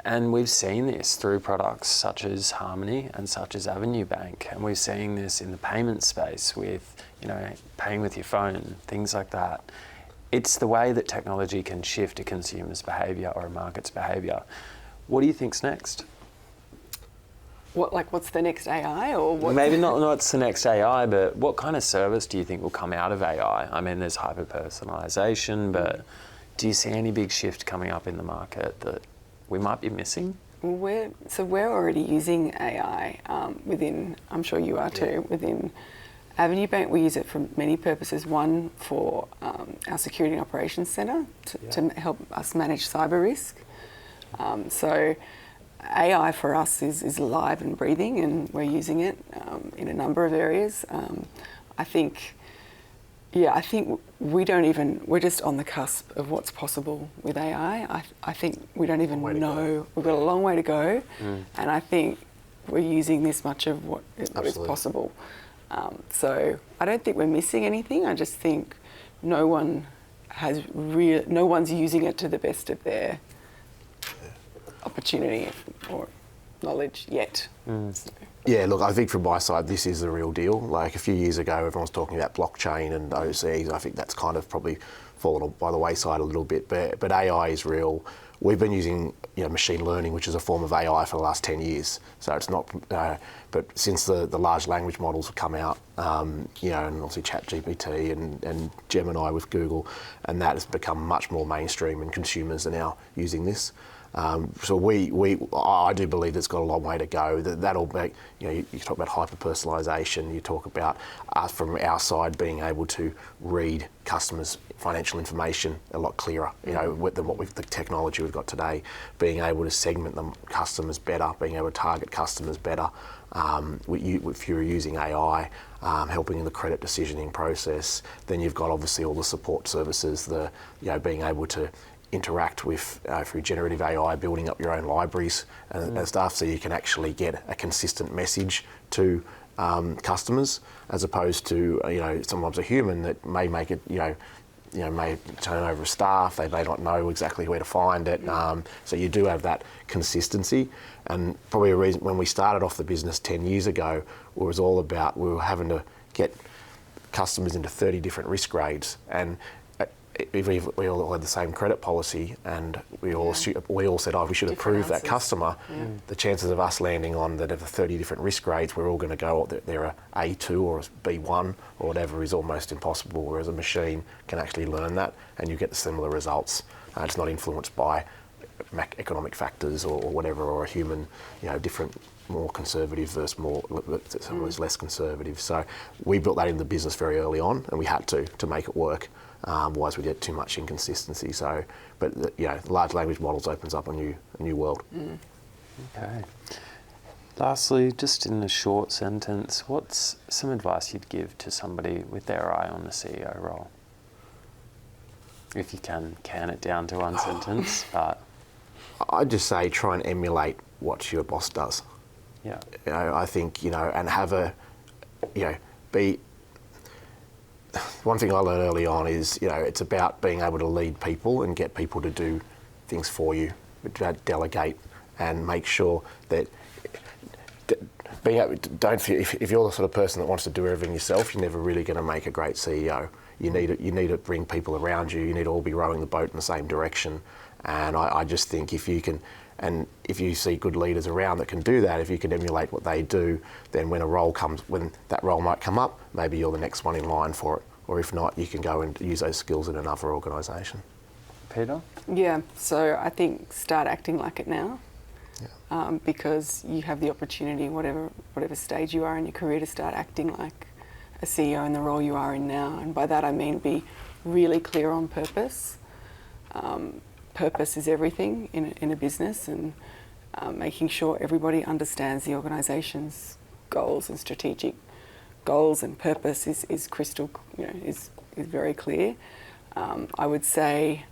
And we've seen this through products such as Harmoney and such as Avenue Bank. And we're seeing this in the payment space with, paying with your phone, things like that. It's the way that technology can shift a consumer's behaviour or a market's behaviour. What do you think's next? What's the next AI, or what? Maybe not what's the next AI, but what kind of service do you think will come out of AI? I mean, there's hyper-personalisation, but do you see any big shift coming up in the market that we might be missing? We're already using AI within, I'm sure you are too, within Avenue Bank. We use it for many purposes. One, for our Security and Operations Centre to help us manage cyber risk. So AI for us is alive and breathing, and we're using it in a number of areas. I think we're just on the cusp of what's possible with AI. I think we don't even know. We've got a long way to go, and I think we're using this much of what is possible. So I don't think we're missing anything. I just think no one's using it to the best of their opportunity or knowledge yet. So. Yeah, look, I think from my side, this is the real deal. Like a few years ago, everyone was talking about blockchain and OCs. I think that's kind of probably fallen by the wayside a little bit, but AI is real. We've been using machine learning, which is a form of AI, for the last 10 years. So it's not, but since the large language models have come out, and obviously ChatGPT and Gemini with Google, and that has become much more mainstream, and consumers are now using this. So I do believe it's got a long way to go. That'll make, you talk about hyper-personalisation, you talk about us from our side being able to read customers' financial information a lot clearer, than the technology we've got today, being able to segment them customers better, being able to target customers better. If you're using AI, helping in the credit decisioning process, then you've got obviously all the support services, being able to interact with through generative AI, building up your own libraries and stuff, so you can actually get a consistent message to customers, as opposed to sometimes a human that may make it may turn over staff, they may not know exactly where to find it. So you do have that consistency, and probably a reason when we started off the business 10 years ago, it was all about we were having to get customers into 30 different risk grades, and we all had the same credit policy, and we all said, we should approve that customer. The chances of us landing on that of the 30 different risk grades, we're all going to go, they're a A2 or a B1 or whatever, is almost impossible, whereas a machine can actually learn that, and you get the similar results. It's not influenced by economic factors or whatever, or a human, different, more conservative versus someone who's less conservative. So we built that in the business very early on, and we had to make it work. Otherwise we get too much inconsistency. So, but large language models opens up a new world. Okay. Lastly, just in a short sentence, what's some advice you'd give to somebody with their eye on the CEO role? If you can it down to one sentence, but I'd just say try and emulate what your boss does. Yeah. I think and have be. One thing I learned early on is, it's about being able to lead people and get people to do things for you, delegate, and make sure that don't feel, if you're the sort of person that wants to do everything yourself, you're never really going to make a great CEO. You need to bring people around you. You need to all be rowing the boat in the same direction. And I just think if you can, and if you see good leaders around that can do that, if you can emulate what they do, then when that role might come up, maybe you're the next one in line for it. Or if not, you can go and use those skills in another organisation. Peita? Yeah, so I think start acting like it now. Because you have the opportunity, whatever stage you are in your career, to start acting like a CEO in the role you are in now. And by that I mean be really clear on purpose. Purpose is everything in a business, and making sure everybody understands the organisation's goals and strategic goals and purpose is crystal, is very clear. I would say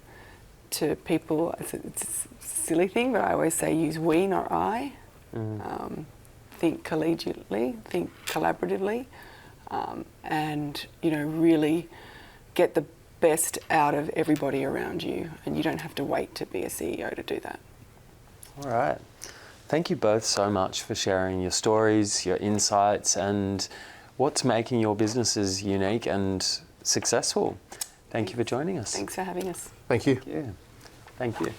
to people, it's a silly thing, but I always say use we, not I. Think collegiately, think collaboratively, and really get the best out of everybody around you. And you don't have to wait to be a CEO to do that. All right. Thank you both so much for sharing your stories, your insights, and what's making your businesses unique and successful. Thank you for joining us. Thanks for having us. Thank you. Thank you.